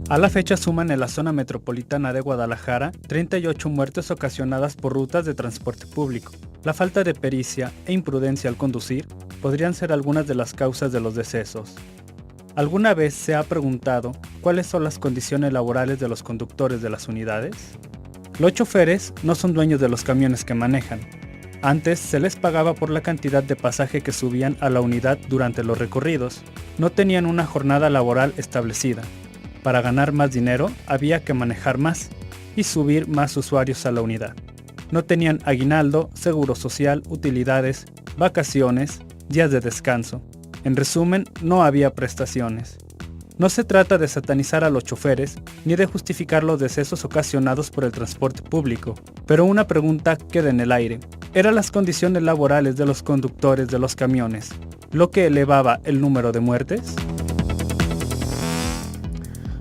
A la fecha suman en la zona metropolitana de Guadalajara 38 muertes ocasionadas por rutas de transporte público. La falta de pericia e imprudencia al conducir podrían ser algunas de las causas de los decesos. ¿Alguna vez se ha preguntado cuáles son las condiciones laborales de los conductores de las unidades? Los choferes no son dueños de los camiones que manejan. Antes se les pagaba por la cantidad de pasaje que subían a la unidad durante los recorridos. No tenían una jornada laboral establecida. Para ganar más dinero había que manejar más y subir más usuarios a la unidad. No tenían aguinaldo, seguro social, utilidades, vacaciones, días de descanso. En resumen, no había prestaciones. No se trata de satanizar a los choferes ni de justificar los decesos ocasionados por el transporte público, pero una pregunta queda en el aire. ¿Eran las condiciones laborales de los conductores de los camiones lo que elevaba el número de muertes?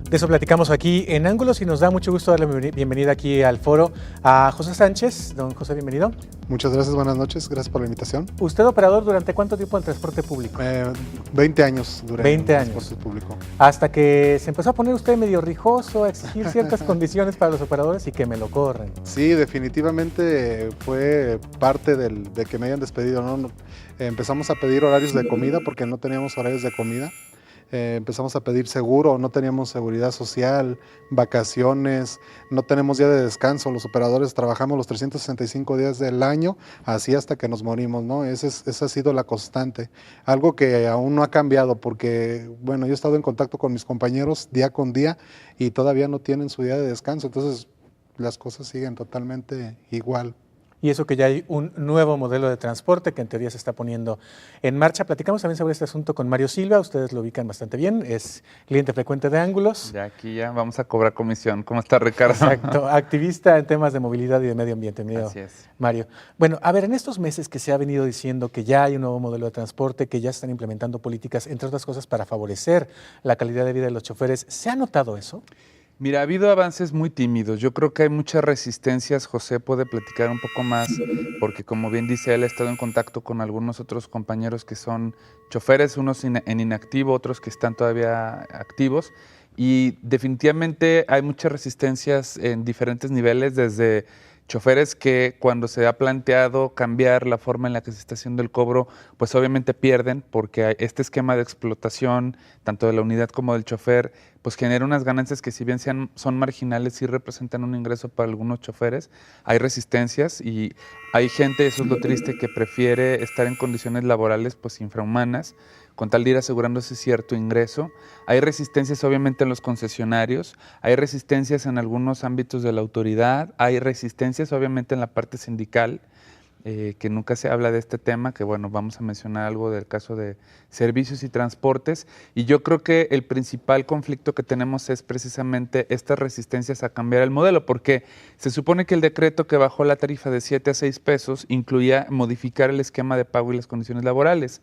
De eso platicamos aquí en Ángulos y nos da mucho gusto darle bienvenida aquí al foro a José Sánchez. Don José, bienvenido. Muchas gracias, buenas noches, gracias por la invitación. ¿Usted operador durante cuánto tiempo en transporte público? 20 años duré 20 en años. transporte público. Hasta que se empezó a poner usted medio rijoso, a exigir ciertas condiciones para los operadores y que me lo corren. Sí, definitivamente fue parte de que me hayan despedido, ¿no? Empezamos a pedir horarios de comida porque no teníamos horarios de comida. Empezamos a pedir seguro, no teníamos seguridad social, vacaciones, no tenemos día de descanso. Los operadores trabajamos los 365 días del año, así hasta que nos morimos, ¿no? Esa ha sido la constante. Algo que aún no ha cambiado porque, bueno, yo he estado en contacto con mis compañeros día con día y todavía no tienen su día de descanso, entonces las cosas siguen totalmente igual. Y eso que ya hay un nuevo modelo de transporte que en teoría se está poniendo en marcha. Platicamos también sobre este asunto con Mario Silva, ustedes lo ubican bastante bien, es cliente frecuente de Ángulos. Ya aquí ya vamos a cobrar comisión. ¿Cómo está, Ricardo? Exacto, activista en temas de movilidad y de medio ambiente, Así es. Mario. Bueno, a ver, en estos meses que se ha venido diciendo que ya hay un nuevo modelo de transporte, que ya se están implementando políticas, entre otras cosas, para favorecer la calidad de vida de los choferes, ¿se ha notado eso? Mira, ha habido avances muy tímidos. Yo creo que hay muchas resistencias. José puede platicar un poco más, porque como bien dice él, ha estado en contacto con algunos otros compañeros que son choferes, unos en inactivo, otros que están todavía activos. Y definitivamente hay muchas resistencias en diferentes niveles, desde choferes que cuando se ha planteado cambiar la forma en la que se está haciendo el cobro, pues obviamente pierden, porque este esquema de explotación, tanto de la unidad como del chofer, pues genera unas ganancias que si bien son marginales, sí representan un ingreso para algunos choferes. Hay resistencias y hay gente, eso es lo triste, que prefiere estar en condiciones laborales pues infrahumanas, con tal de ir asegurándose cierto ingreso. Hay resistencias obviamente en los concesionarios, hay resistencias en algunos ámbitos de la autoridad, hay resistencias obviamente en la parte sindical, que nunca se habla de este tema, que bueno, vamos a mencionar algo del caso de servicios y transportes, y yo creo que el principal conflicto que tenemos es precisamente estas resistencias a cambiar el modelo, porque se supone que el decreto que bajó la tarifa de 7 a 6 pesos incluía modificar el esquema de pago y las condiciones laborales.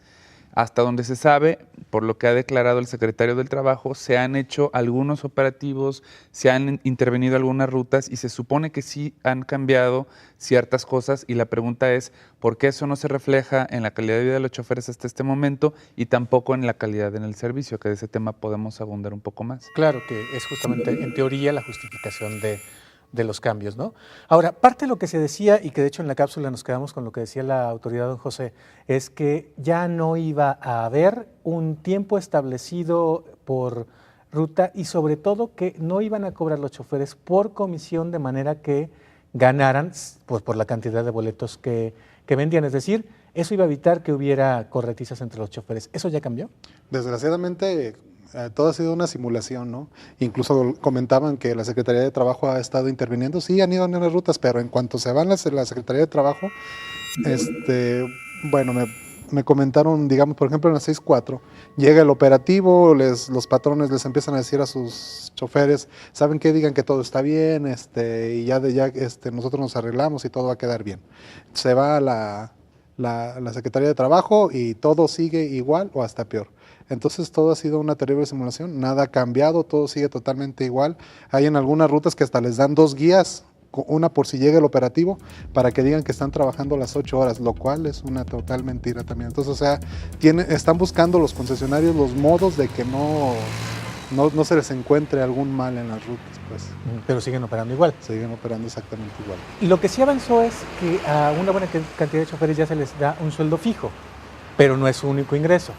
Hasta donde se sabe, por lo que ha declarado el secretario del Trabajo, se han hecho algunos operativos, se han intervenido algunas rutas y se supone que sí han cambiado ciertas cosas, y la pregunta es ¿por qué eso no se refleja en la calidad de vida de los choferes hasta este momento y tampoco en la calidad en el servicio? Que de ese tema podemos abundar un poco más. Claro que es justamente en teoría la justificación de los cambios, ¿no? Ahora, parte de lo que se decía, y que de hecho en la cápsula nos quedamos con lo que decía la autoridad, don José, es que ya no iba a haber un tiempo establecido por ruta y sobre todo que no iban a cobrar los choferes por comisión de manera que ganaran pues, por la cantidad de boletos que vendían. Es decir, eso iba a evitar que hubiera corretizas entre los choferes. ¿Eso ya cambió? Desgraciadamente, todo ha sido una simulación, ¿no? Incluso comentaban que la Secretaría de Trabajo ha estado interviniendo. Sí, han ido en las rutas, pero en cuanto se van la Secretaría de Trabajo, bueno, me comentaron, digamos, por ejemplo, en la 6.4, llega el operativo, los patrones les empiezan a decir a sus choferes, ¿saben qué? Digan que todo está bien, y ya nosotros nos arreglamos y todo va a quedar bien. Se va a la Secretaría de Trabajo y todo sigue igual o hasta peor. Entonces todo ha sido una terrible simulación, nada ha cambiado, todo sigue totalmente igual. Hay en algunas rutas que hasta les dan 2 guías, una por si llega el operativo, para que digan que están trabajando las 8 horas, lo cual es una total mentira también. Entonces, o sea, están buscando los concesionarios los modos de que no no se les encuentre algún mal en las rutas, pues Pero siguen operando igual. siguen operando exactamente igual. Lo que sí avanzó es que a una buena cantidad de choferes ya se les da un sueldo fijo, pero no es su único ingreso.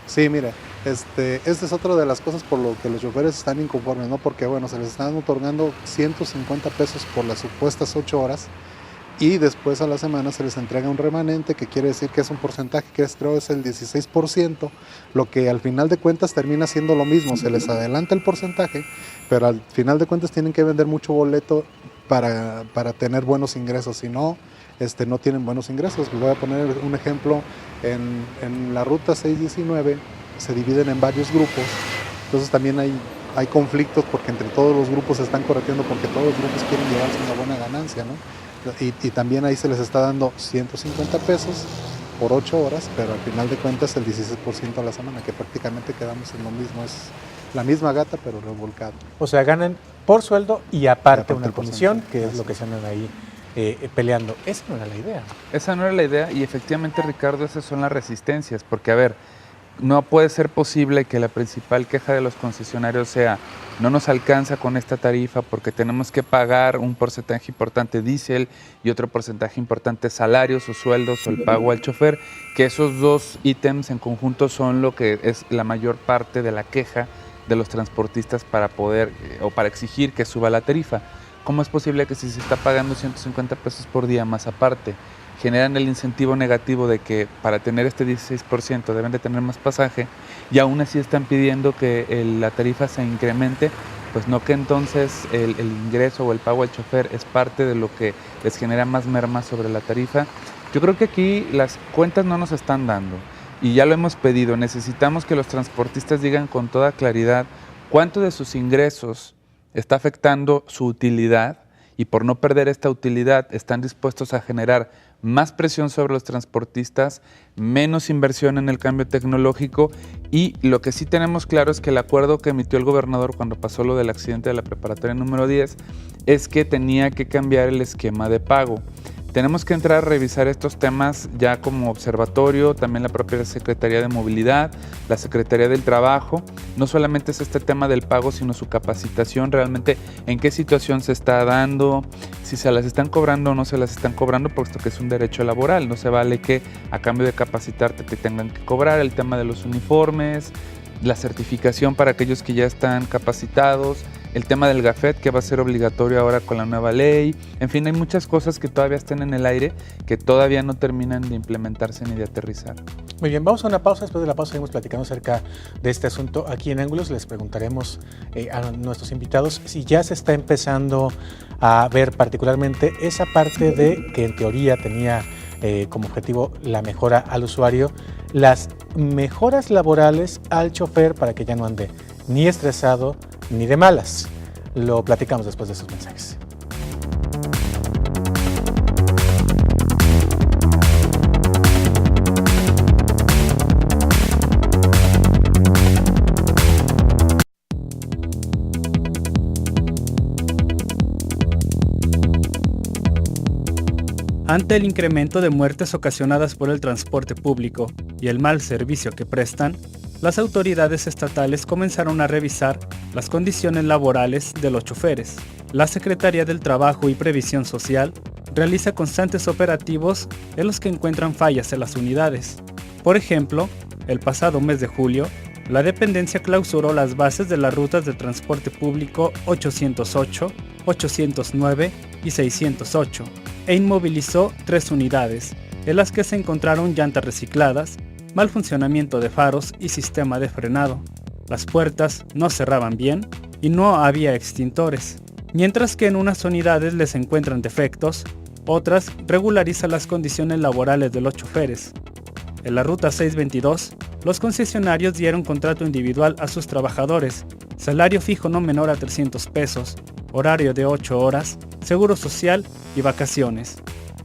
Sí, mira, esta es otra de las cosas por lo que los choferes están inconformes, ¿no? Porque, bueno, se les están otorgando 150 pesos por las supuestas 8 horas y después a la semana se les entrega un remanente, que quiere decir que es un porcentaje que creo es el 16%, lo que al final de cuentas termina siendo lo mismo, se les adelanta el porcentaje, pero al final de cuentas tienen que vender mucho boleto para tener buenos ingresos, si no, no tienen buenos ingresos. Voy a poner un ejemplo, en la ruta 619 se dividen en varios grupos, entonces también hay conflictos porque entre todos los grupos se están correteando porque todos los grupos quieren llevarse una buena ganancia, ¿no? Y también ahí se les está dando 150 pesos por 8 horas, pero al final de cuentas el 16% a la semana, que prácticamente quedamos en lo mismo, es la misma gata pero revolcada. O sea, ganan por sueldo y aparte una el comisión, porcentaje. que es Así lo que es. se andan ahí peleando. Esa no era la idea. Esa no era la idea y efectivamente, Ricardo, esas son las resistencias, porque a ver, no puede ser posible que la principal queja de los concesionarios sea no nos alcanza con esta tarifa porque tenemos que pagar un porcentaje importante diésel y otro porcentaje importante salarios o sueldos o el pago al chofer, que esos dos ítems en conjunto son lo que es la mayor parte de la queja de los transportistas para poder o para exigir que suba la tarifa. ¿Cómo es posible que si se está pagando 150 pesos por día más aparte generan el incentivo negativo de que para tener este 16% deben de tener más pasaje y aún así están pidiendo que la tarifa se incremente? Pues no, que entonces el ingreso o el pago al chofer es parte de lo que les genera más merma sobre la tarifa. Yo creo que aquí las cuentas no nos están dando y ya lo hemos pedido. Necesitamos que los transportistas digan con toda claridad cuánto de sus ingresos está afectando su utilidad y por no perder esta utilidad están dispuestos a generar más presión sobre los transportistas, menos inversión en el cambio tecnológico, y lo que sí tenemos claro es que el acuerdo que emitió el gobernador cuando pasó lo del accidente de la preparatoria número 10 es que tenía que cambiar el esquema de pago. Tenemos que entrar a revisar estos temas ya como observatorio, también la propia Secretaría de Movilidad, la Secretaría del Trabajo. No solamente es este tema del pago, sino su capacitación, realmente en qué situación se está dando, si se las están cobrando o no se las están cobrando, puesto que es un derecho laboral. No se vale que a cambio de capacitarte te tengan que cobrar. El tema de los uniformes, la certificación para aquellos que ya están capacitados, el tema del GAFET que va a ser obligatorio ahora con la nueva ley. En fin, hay muchas cosas que todavía están en el aire, que todavía no terminan de implementarse ni de aterrizar. Muy bien, vamos a una pausa. Después de la pausa seguimos platicando acerca de este asunto aquí en Ángulos. Les preguntaremos a nuestros invitados si ya se está empezando a ver particularmente esa parte de que en teoría tenía como objetivo la mejora al usuario, las mejoras laborales al chofer para que ya no ande ni estresado ni de malas. Lo platicamos después de esos mensajes. Ante el incremento de muertes ocasionadas por el transporte público y el mal servicio que prestan, las autoridades estatales comenzaron a revisar las condiciones laborales de los choferes. La Secretaría del Trabajo y Previsión Social realiza constantes operativos en los que encuentran fallas en las unidades. Por ejemplo, el pasado mes de julio, la dependencia clausuró las bases de las rutas de transporte público 808, 809 y 608 e inmovilizó 3 unidades, en las que se encontraron llantas recicladas, mal funcionamiento de faros y sistema de frenado. Las puertas no cerraban bien y no había extintores. Mientras que en unas unidades les encuentran defectos, otras regularizan las condiciones laborales de los choferes. En la ruta 622, los concesionarios dieron contrato individual a sus trabajadores, salario fijo no menor a 300 pesos, horario de 8 horas, seguro social y vacaciones.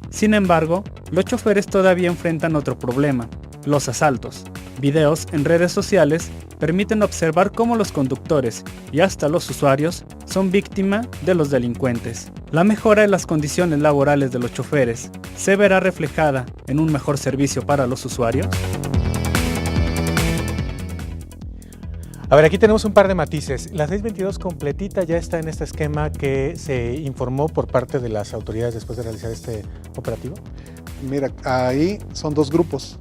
Sin embargo, los choferes todavía enfrentan otro problema: los asaltos. Videos en redes sociales permiten observar cómo los conductores y hasta los usuarios son víctimas de los delincuentes. La mejora en las condiciones laborales de los choferes se verá reflejada en un mejor servicio para los usuarios. A ver, aquí tenemos un par de matices. La 622 completita ya está en este esquema que se informó por parte de las autoridades después de realizar este operativo. Mira, ahí son 2 grupos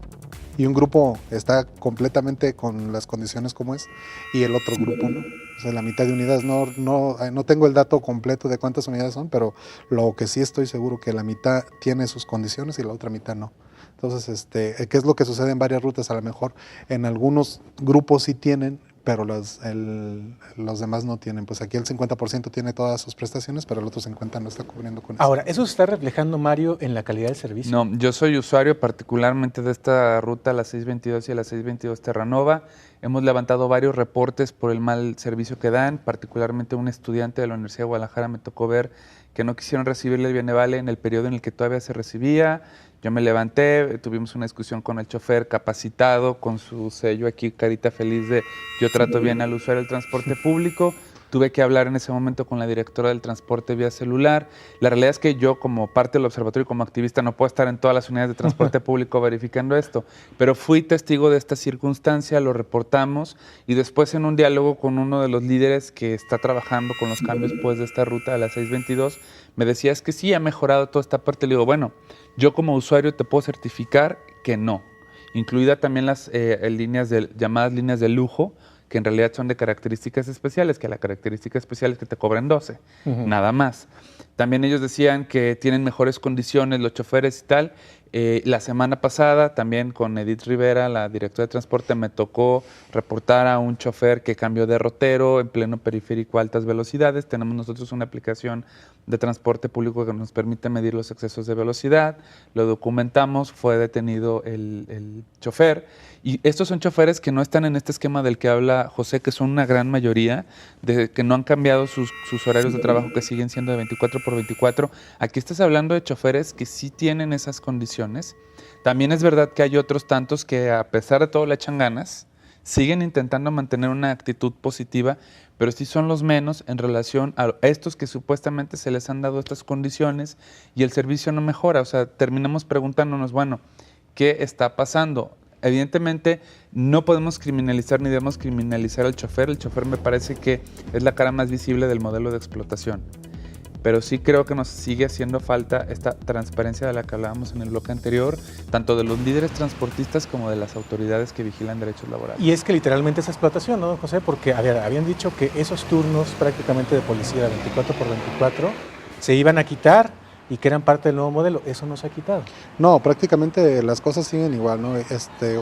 y un grupo está completamente con las condiciones como es y el otro grupo no. O sea, la mitad de unidades, no tengo el dato completo de cuántas unidades son, pero lo que sí estoy seguro que la mitad tiene sus condiciones y la otra mitad no. Entonces, ¿qué es lo que sucede en varias rutas? A lo mejor en algunos grupos sí tienen, pero los demás no tienen. Pues aquí el 50% tiene todas sus prestaciones, pero el otro 50% no está cubriendo con eso. Ahora, ¿eso se está reflejando, Mario, en la calidad del servicio? No, yo soy usuario particularmente de esta ruta, la 622 y la 622 Terranova. Hemos levantado varios reportes por el mal servicio que dan, particularmente un estudiante de la Universidad de Guadalajara me tocó ver que no quisieron recibirle el Bienevale en el periodo en el que todavía se recibía. Yo me levanté, tuvimos una discusión con el chofer capacitado, con su sello aquí, carita feliz de yo trato bien al usuario del transporte público. Tuve que hablar en ese momento con la directora del transporte vía celular. La realidad es que yo, como parte del observatorio y como activista, no puedo estar en todas las unidades de transporte público verificando esto, pero fui testigo de esta circunstancia, lo reportamos y después en un diálogo con uno de los líderes que está trabajando con los cambios pues, de esta ruta a la 622, me decía, es que sí, ha mejorado toda esta parte. Le digo, bueno, yo como usuario te puedo certificar que no, incluida también las llamadas líneas de lujo, que en realidad son de características especiales, que la característica especial es que te cobran 12, nada más. También ellos decían que tienen mejores condiciones los choferes y tal. La semana pasada también con Edith Rivera, la directora de transporte, me tocó reportar a un chofer que cambió de rotero en pleno periférico a altas velocidades. Tenemos nosotros una aplicación de transporte público que nos permite medir los excesos de velocidad. Lo documentamos, fue detenido el chofer. Y estos son choferes que no están en este esquema del que habla José, que son una gran mayoría, de que no han cambiado sus horarios de trabajo, que siguen siendo de 24/24. Aquí estás hablando de choferes que sí tienen esas condiciones. También es verdad que hay otros tantos que a pesar de todo le echan ganas, siguen intentando mantener una actitud positiva, pero sí son los menos en relación a estos que supuestamente se les han dado estas condiciones y el servicio no mejora. O sea, terminamos preguntándonos, bueno, ¿qué está pasando? Evidentemente no podemos criminalizar ni debemos criminalizar al chofer. El chofer me parece que es la cara más visible del modelo de explotación. Pero sí creo que nos sigue haciendo falta esta transparencia de la que hablábamos en el bloque anterior, tanto de los líderes transportistas como de las autoridades que vigilan derechos laborales. Y es que literalmente es explotación, ¿no, don José? Porque habían dicho que esos turnos prácticamente de policía 24/24 se iban a quitar y que eran parte del nuevo modelo. Eso no se ha quitado. No, prácticamente las cosas siguen igual, ¿no?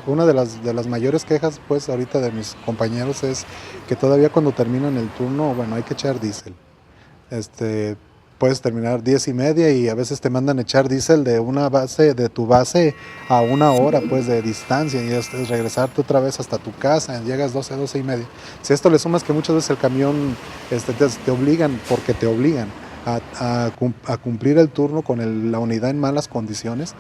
Una de las mayores quejas, pues, ahorita de mis compañeros es que todavía cuando terminan el turno, bueno, hay que echar diésel. Puedes terminar 10:30 y a veces te mandan echar diésel de tu base a 1 hora, pues, de distancia, y es regresarte otra vez hasta tu casa, llegas 12:30. Si a esto le sumas que muchas veces el camión te obligan, porque te obligan a cumplir el turno con la unidad en malas condiciones,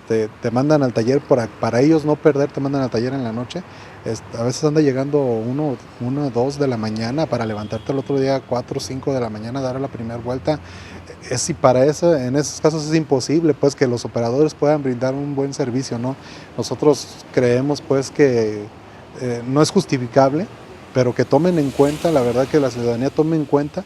te mandan al taller para ellos no perder, te mandan al taller en la noche. A veces anda llegando 1, 2 de la mañana para levantarte el otro día 4 o 5 de la mañana, dar la primera vuelta. En esos casos es imposible, pues, que los operadores puedan brindar un buen servicio, ¿no? Nosotros creemos, pues, que no es justificable, pero que tomen en cuenta, la verdad que la ciudadanía tome en cuenta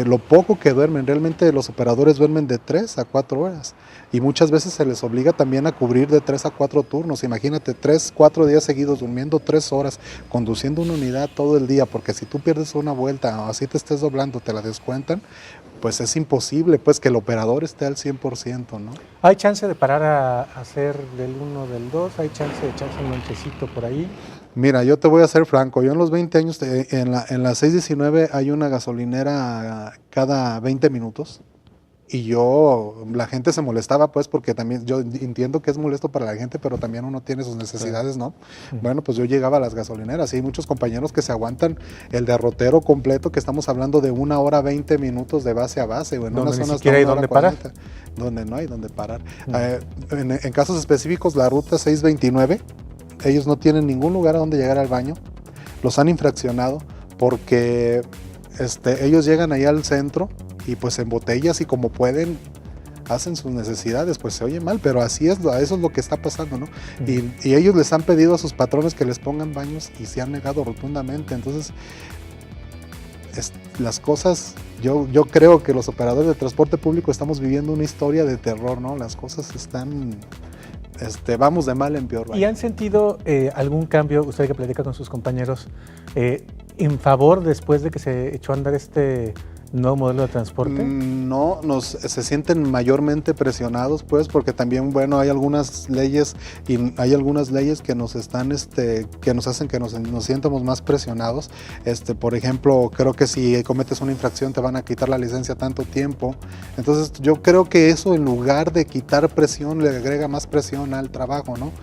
lo poco que duermen. Realmente los operadores duermen de 3 a 4 horas y muchas veces se les obliga también a cubrir de 3 a 4 turnos. Imagínate, 3, 4 días seguidos durmiendo 3 horas, conduciendo una unidad todo el día, porque si tú pierdes una vuelta o así te estés doblando, te la descuentan, pues es imposible, pues, que el operador esté al 100%, ¿no? ¿Hay chance de parar a hacer del 1, del 2? ¿Hay chance de echarse un lonchecito por ahí? Mira, yo te voy a ser franco, yo en los 20 años, en la 619 hay una gasolinera cada 20 minutos y la gente se molestaba, pues, porque también yo entiendo que es molesto para la gente, pero también uno tiene sus necesidades, ¿no? Bueno, pues yo llegaba a las gasolineras y hay muchos compañeros que se aguantan el derrotero completo, que estamos hablando de 1 hora 20 minutos de base a base, o en unas zonas hay donde parar. Donde no hay donde parar. En casos específicos, la ruta 629, ellos no tienen ningún lugar a donde llegar al baño, los han infraccionado porque ellos llegan ahí al centro y pues en botellas y como pueden hacen sus necesidades, pues se oye mal, pero así es, eso es lo que está pasando, ¿no? Y ellos les han pedido a sus patrones que les pongan baños y se han negado rotundamente. Entonces, las cosas, yo creo que los operadores de transporte público estamos viviendo una historia de terror, ¿no? Las cosas están, vamos de mal en peor. ¿Y han sentido algún cambio, usted que platica con sus compañeros, en favor después de que se echó a andar este nuevo modelo de transporte? No, se sienten mayormente presionados, pues, porque también, bueno, hay algunas leyes que nos están, que nos hacen que nos sientamos más presionados. Por ejemplo, creo que si cometes una infracción te van a quitar la licencia tanto tiempo. Entonces, yo creo que eso, en lugar de quitar presión, le agrega más presión al trabajo, ¿no?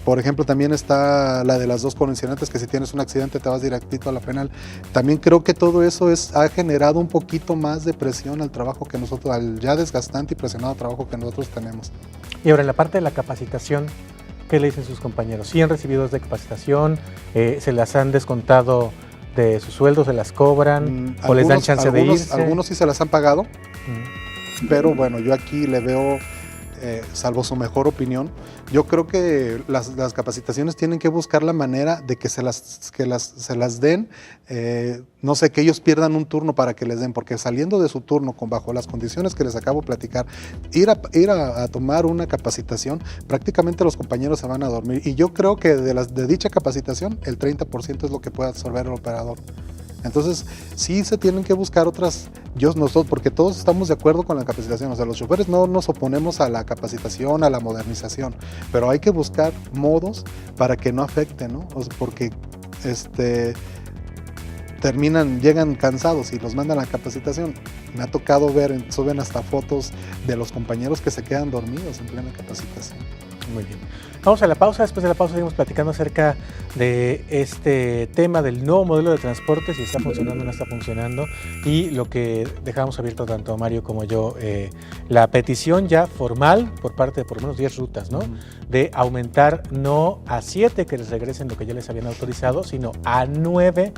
Por ejemplo, también está la de las 2 condicionantes, que si tienes un accidente te vas directito a la penal. También creo que todo eso ha generado un poquito más de presión al trabajo que nosotros, al ya desgastante y presionado trabajo que nosotros tenemos. Y ahora, en la parte de la capacitación, ¿qué le dicen sus compañeros? ¿Sí han recibido de capacitación? ¿Se las han descontado de sus sueldos? ¿Se las cobran? ¿O les dan chance de irse? Algunos sí se las han pagado, pero bueno, yo aquí le veo, salvo su mejor opinión, yo creo que las capacitaciones tienen que buscar la manera de que se las den, no sé, que ellos pierdan un turno para que les den, porque saliendo de su turno bajo las condiciones que les acabo de platicar, ir a tomar una capacitación, prácticamente los compañeros se van a dormir, y yo creo que de dicha capacitación el 30% es lo que puede absorber el operador. Entonces, sí se tienen que buscar otras, nosotros, porque todos estamos de acuerdo con la capacitación, o sea, los choferes no nos oponemos a la capacitación, a la modernización, pero hay que buscar modos para que no afecte, ¿no? O sea, porque llegan cansados y los mandan a la capacitación. Me ha tocado ver, suben hasta fotos de los compañeros que se quedan dormidos en plena capacitación. Muy bien. Vamos a la pausa. Después de la pausa seguimos platicando acerca de este tema del nuevo modelo de transporte, si está funcionando o no está funcionando, y lo que dejamos abierto tanto Mario como yo, la petición ya formal por parte de por lo menos 10 rutas, ¿no? De aumentar no a 7 que les regresen lo que ya les habían autorizado, sino a 9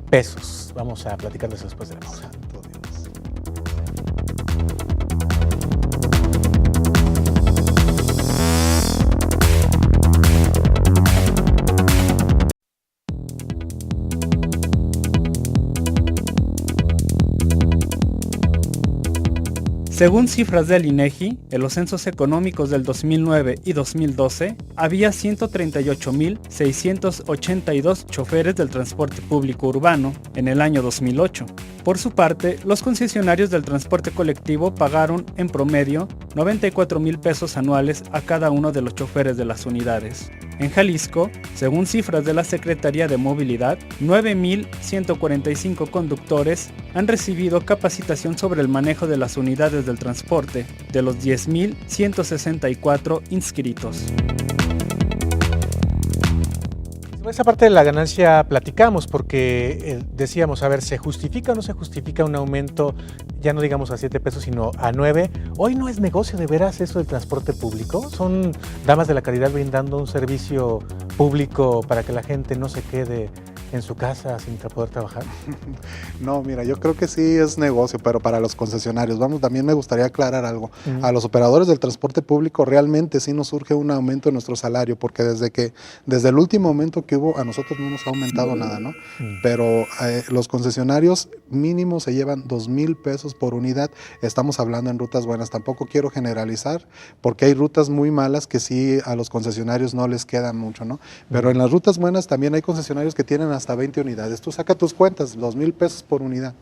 pesos. Vamos a platicar de eso después de la pausa. Según cifras del INEGI, en los censos económicos del 2009 y 2012, había 138.682 choferes del transporte público urbano en el año 2008. Por su parte, los concesionarios del transporte colectivo pagaron, en promedio, 94,000 pesos anuales a cada uno de los choferes de las unidades. En Jalisco, según cifras de la Secretaría de Movilidad, 9,145 conductores han recibido capacitación sobre el manejo de las unidades del transporte, de los 10,164 inscritos. Sobre esa parte de la ganancia platicamos porque decíamos, a ver, ¿se justifica o no se justifica un aumento, ya no digamos a 7 pesos, sino a 9? Hoy no es negocio de veras eso del transporte público. Son damas de la caridad brindando un servicio público para que la gente no se quede en su casa sin poder trabajar. No, mira, yo creo que sí es negocio, pero para los concesionarios, también me gustaría aclarar algo. A los operadores del transporte público realmente sí nos surge un aumento en nuestro salario, porque desde el último aumento que hubo, a nosotros no nos ha aumentado nada, ¿no? Pero los concesionarios mínimo se llevan 2,000 pesos por unidad. Estamos hablando en rutas buenas, tampoco quiero generalizar, porque hay rutas muy malas que sí a los concesionarios no les quedan mucho, ¿no? Pero en las rutas buenas también hay concesionarios que tienen hasta 20 unidades. Tú saca tus cuentas, 2,000 pesos por unidad.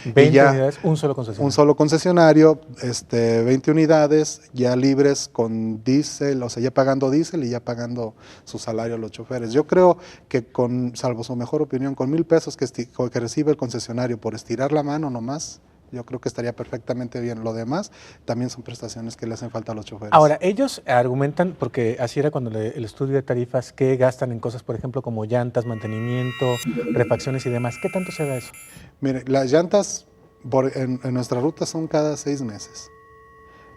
20 unidades, un solo concesionario. Un solo concesionario, 20 unidades ya libres con diésel, o sea, ya pagando diésel y ya pagando su salario a los choferes. Yo creo que salvo su mejor opinión, con 1,000 pesos que recibe el concesionario por estirar la mano nomás, yo creo que estaría perfectamente bien. Lo demás también son prestaciones que le hacen falta a los choferes. Ahora, ellos argumentan, porque así era cuando el estudio de tarifas, que gastan en cosas, por ejemplo, como llantas, mantenimiento, refacciones y demás. ¿Qué tanto se da eso? Mire, las llantas en nuestra ruta son cada 6 meses.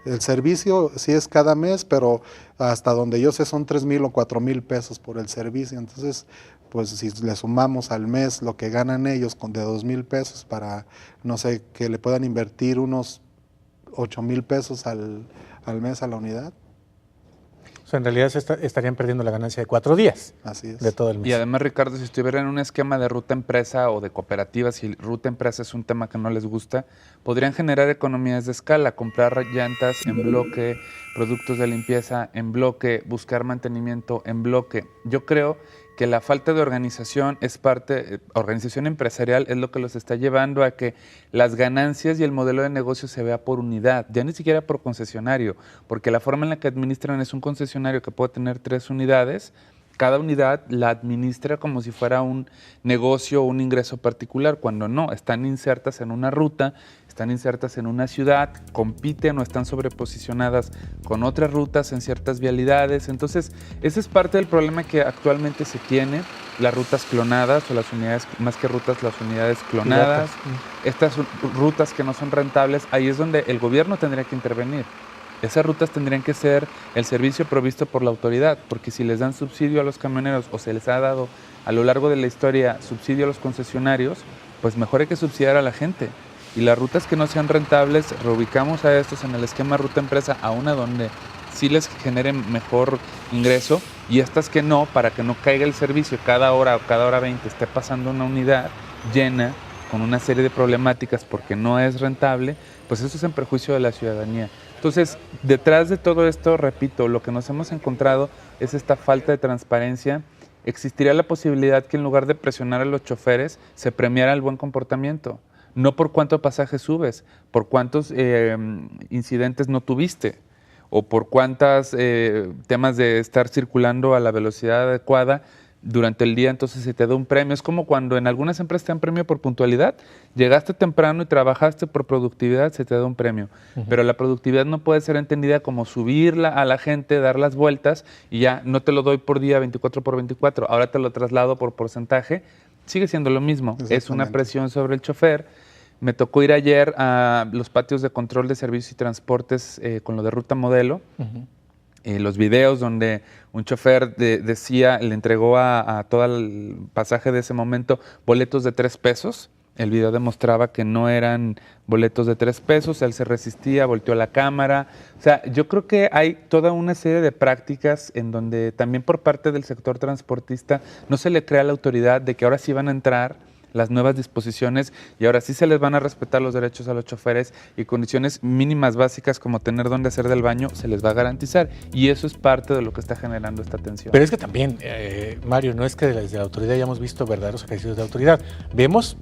El servicio sí es cada mes, pero hasta donde yo sé son 3,000 o 4,000 pesos por el servicio. Entonces, pues si le sumamos al mes lo que ganan ellos de 2,000 pesos para, no sé, que le puedan invertir unos 8,000 pesos al mes a la unidad. O sea, en realidad estarían perdiendo la ganancia de 4 días. Así es. De todo el mes. Y además, Ricardo, si estuviera en un esquema de ruta empresa o de cooperativa, si ruta empresa es un tema que no les gusta, podrían generar economías de escala, comprar llantas en bloque, productos de limpieza en bloque, buscar mantenimiento en bloque. Yo creo que la falta de organización organización empresarial es lo que los está llevando a que las ganancias y el modelo de negocio se vea por unidad, ya ni siquiera por concesionario, porque la forma en la que administran es un concesionario que puede tener 3 unidades, cada unidad la administra como si fuera un negocio o un ingreso particular, cuando no, están insertas en una ruta, están insertas en una ciudad, compiten o están sobreposicionadas con otras rutas en ciertas vialidades. Entonces, ese es parte del problema que actualmente se tiene, las rutas clonadas o las unidades, más que rutas, las unidades clonadas, estas rutas que no son rentables, ahí es donde el gobierno tendría que intervenir. Esas rutas tendrían que ser el servicio provisto por la autoridad, porque si les dan subsidio a los camioneros o se les ha dado a lo largo de la historia subsidio a los concesionarios, pues mejor hay que subsidiar a la gente. Y las rutas que no sean rentables, reubicamos a estos en el esquema ruta empresa a una donde sí les generen mejor ingreso, y estas que no, para que no caiga el servicio cada hora o cada hora 20 esté pasando una unidad llena con una serie de problemáticas porque no es rentable, pues eso es en perjuicio de la ciudadanía. Entonces, detrás de todo esto, repito, lo que nos hemos encontrado es esta falta de transparencia. Existiría la posibilidad que en lugar de presionar a los choferes, se premiara el buen comportamiento. No por cuánto pasaje subes, por cuántos incidentes no tuviste, o por cuántos temas de estar circulando a la velocidad adecuada durante el día, entonces se te da un premio. Es como cuando en algunas empresas te dan premio por puntualidad. Llegaste temprano y trabajaste por productividad, se te da un premio. Pero la productividad no puede ser entendida como subirla a la gente, dar las vueltas y ya no te lo doy por día 24 por 24, ahora te lo traslado por porcentaje. Sigue siendo lo mismo. Es una presión sobre el chofer. Me tocó ir ayer a los patios de control de servicios y transportes con lo de Ruta Modelo. Los videos donde un chofer decía, le entregó a todo el pasaje de ese momento boletos de 3 pesos. El video demostraba que no eran boletos de 3 pesos, él se resistía, volteó la cámara. O sea, yo creo que hay toda una serie de prácticas en donde también por parte del sector transportista no se le crea la autoridad de que ahora sí van a entrar las nuevas disposiciones y ahora sí se les van a respetar los derechos a los choferes y condiciones mínimas básicas como tener dónde hacer del baño se les va a garantizar, y eso es parte de lo que está generando esta tensión. Pero es que también, Mario, no es que desde la autoridad hayamos visto verdaderos ejercicios de autoridad. Vemos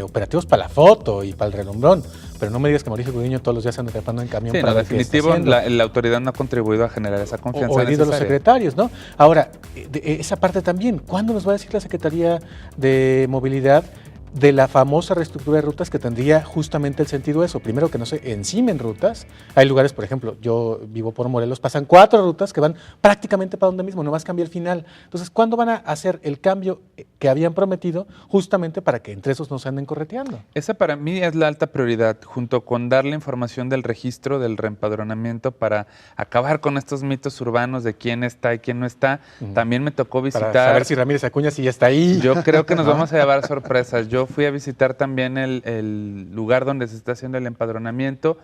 operativos para la foto y para el relumbrón, pero no me digas que Mauricio Gudiño todos los días anda trepando en camión. Sí, para no, ver qué está definitivo, haciendo. la autoridad no ha contribuido a generar esa confianza o herido necesaria. los secretarios, ¿no? Ahora, esa parte también, ¿cuándo nos va a decir la Secretaría de Movilidad de la famosa reestructura de rutas que tendría justamente el sentido eso? Primero, que no se encimen rutas. Hay lugares, por ejemplo, yo vivo por Morelos, pasan 4 rutas que van prácticamente para donde mismo, nomás cambia el final. Entonces, ¿cuándo van a hacer el cambio que habían prometido justamente para que entre esos no se anden correteando? Esa para mí es la alta prioridad, junto con dar la información del registro, del reempadronamiento, para acabar con estos mitos urbanos de quién está y quién no está. También me tocó visitar... Para saber si Ramírez Acuña sí ya está ahí. Yo creo que nos vamos a llevar sorpresas. Yo fui a visitar también el lugar donde se está haciendo el empadronamiento.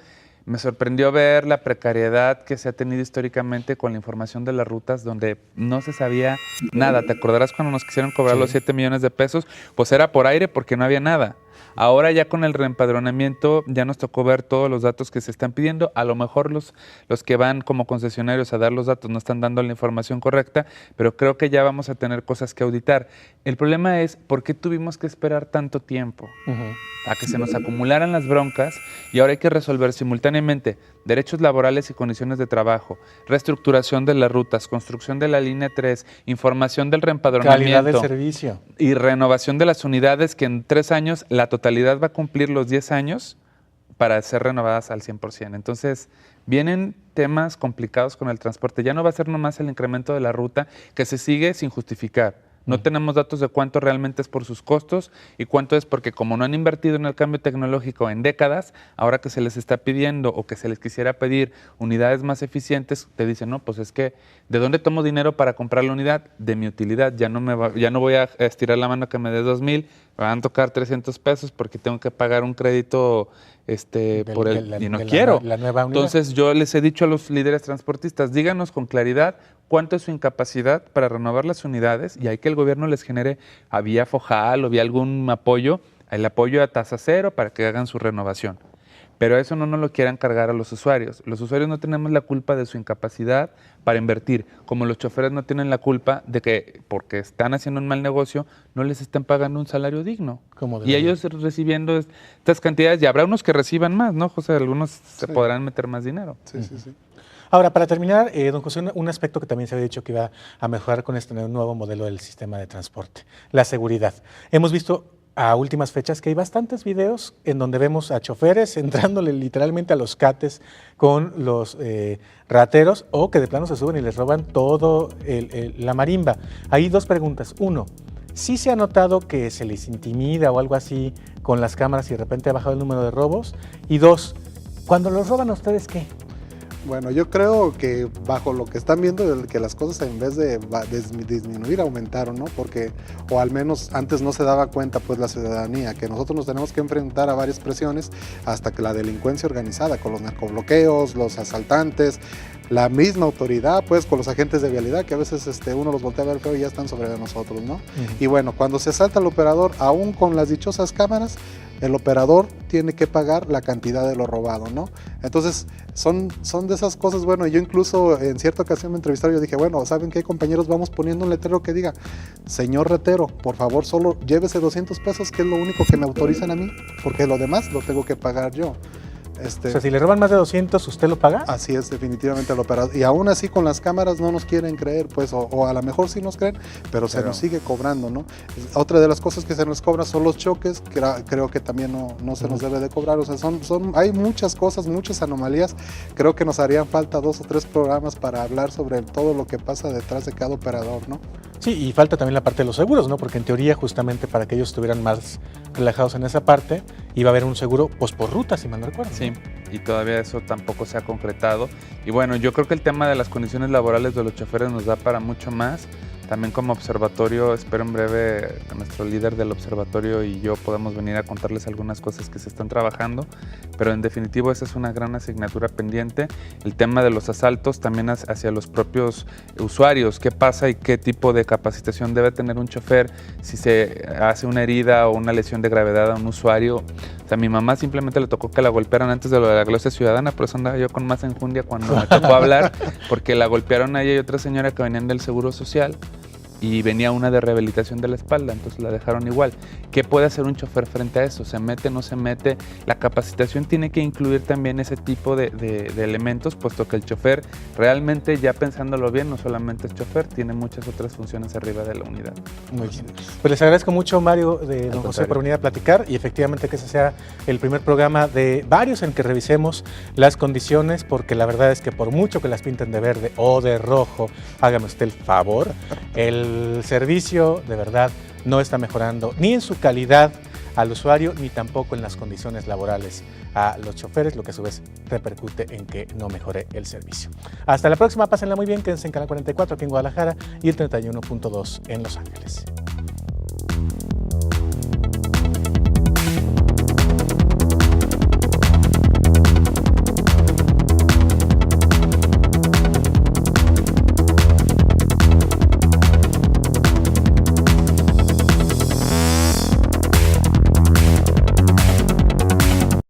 Me sorprendió ver la precariedad que se ha tenido históricamente con la información de las rutas, donde no se sabía nada. ¿Te acordarás cuando nos quisieron cobrar los 7 millones de pesos? Pues era por aire porque no había nada. Ahora ya con el reempadronamiento ya nos tocó ver todos los datos que se están pidiendo. A lo mejor los que van como concesionarios a dar los datos no están dando la información correcta, pero creo que ya vamos a tener cosas que auditar. El problema es, ¿por qué tuvimos que esperar tanto tiempo a que se nos acumularan las broncas? Y ahora hay que resolver simultáneamente derechos laborales y condiciones de trabajo, reestructuración de las rutas, construcción de la línea 3, información del reempadronamiento. Calidad del servicio. Y renovación de las unidades que en 3 años la totalidad va a cumplir los 10 años para ser renovadas al 100%. Entonces, vienen temas complicados con el transporte. Ya no va a ser nomás el incremento de la ruta, que se sigue sin justificar. No tenemos datos de cuánto realmente es por sus costos y cuánto es porque como no han invertido en el cambio tecnológico en décadas, ahora que se les está pidiendo o que se les quisiera pedir unidades más eficientes, te dicen, no, pues es que, ¿de dónde tomo dinero para comprar la unidad? De mi utilidad. Ya no voy a estirar la mano que me dé 2,000, me van a tocar 300 pesos porque tengo que pagar un crédito y no quiero. La nueva unidad. Entonces yo les he dicho a los líderes transportistas, díganos con claridad cuánto es su incapacidad para renovar las unidades y hay que el gobierno les genere a vía FOJAL o vía algún apoyo, el apoyo a tasa cero para que hagan su renovación. Pero eso no nos lo quieran cargar a los usuarios. Los usuarios no tenemos la culpa de su incapacidad para invertir, como los choferes no tienen la culpa de que, porque están haciendo un mal negocio, no les estén pagando un salario digno. Y ellos recibiendo estas cantidades, y habrá unos que reciban más, ¿no, José? Algunos se podrán meter más dinero. Sí, sí, sí. Ahora, para terminar, don José, un aspecto que también se había dicho que iba a mejorar con este nuevo modelo del sistema de transporte, la seguridad. Hemos visto a últimas fechas que hay bastantes videos en donde vemos a choferes entrándole literalmente a los cates con los rateros o que de plano se suben y les roban todo la marimba. Hay dos preguntas. Uno, ¿sí se ha notado que se les intimida o algo así con las cámaras y de repente ha bajado el número de robos? Y dos, cuando los roban a ustedes, ¿qué? Bueno, yo creo que bajo lo que están viendo, que las cosas en vez de disminuir, aumentaron, ¿no? Porque, o al menos antes no se daba cuenta, pues, la ciudadanía, que nosotros nos tenemos que enfrentar a varias presiones hasta que la delincuencia organizada, con los narcobloqueos, los asaltantes, la misma autoridad, pues, con los agentes de vialidad, que a veces uno los voltea a ver feo y ya están sobre nosotros, ¿no? Y bueno, cuando se asalta al operador, aún con las dichosas cámaras, el operador tiene que pagar la cantidad de lo robado, ¿no? Entonces, son de esas cosas. Bueno, yo incluso en cierta ocasión me entrevistaron y yo dije, bueno, ¿saben qué, compañeros? Vamos poniendo un letrero que diga, señor ratero, por favor, solo llévese 200 pesos, que es lo único que me autorizan a mí, porque lo demás lo tengo que pagar yo. O sea, si le roban más de 200, ¿usted lo paga? Así es, definitivamente el operador. Y aún así con las cámaras no nos quieren creer, pues, o a lo mejor sí nos creen, pero se nos sigue cobrando, ¿no? Otra de las cosas que se nos cobra son los choques, que creo que también no se nos debe de cobrar. O sea, hay muchas cosas, muchas anomalías. Creo que nos harían falta 2 o 3 programas para hablar sobre todo lo que pasa detrás de cada operador, ¿no? Sí, y falta también la parte de los seguros, ¿no? Porque en teoría, justamente para que ellos estuvieran más relajados en esa parte, iba a haber un seguro por ruta, si mal no recuerdo. Sí, y todavía eso tampoco se ha concretado. Y bueno, yo creo que el tema de las condiciones laborales de los choferes nos da para mucho más. También como observatorio, espero en breve que nuestro líder del observatorio y yo podamos venir a contarles algunas cosas que se están trabajando, pero en definitivo esa es una gran asignatura pendiente. El tema de los asaltos también hacia los propios usuarios, qué pasa y qué tipo de capacitación debe tener un chofer si se hace una herida o una lesión de gravedad a un usuario. O sea, a mi mamá simplemente le tocó que la golpearan antes de lo de la glosa ciudadana, por eso andaba yo con más enjundia cuando me tocó hablar, porque la golpearon a ella y otra señora que venían del Seguro Social. Y venía una de rehabilitación de la espalda, entonces la dejaron igual. ¿Qué puede hacer un chofer frente a eso? ¿Se mete, no se mete? La capacitación tiene que incluir también ese tipo de elementos, puesto que el chofer realmente, ya pensándolo bien, no solamente es chofer, tiene muchas otras funciones arriba de la unidad. Muy bien. Pues les agradezco mucho, Mario, de don José, por venir a platicar y efectivamente que ese sea el primer programa de varios en que revisemos las condiciones, porque la verdad es que por mucho que las pinten de verde o de rojo, hágame usted el favor, el servicio de verdad no está mejorando ni en su calidad al usuario ni tampoco en las condiciones laborales a los choferes, lo que a su vez repercute en que no mejore el servicio. Hasta la próxima, pásenla muy bien, quédense en Canal 44 aquí en Guadalajara y el 31.2 en Los Ángeles.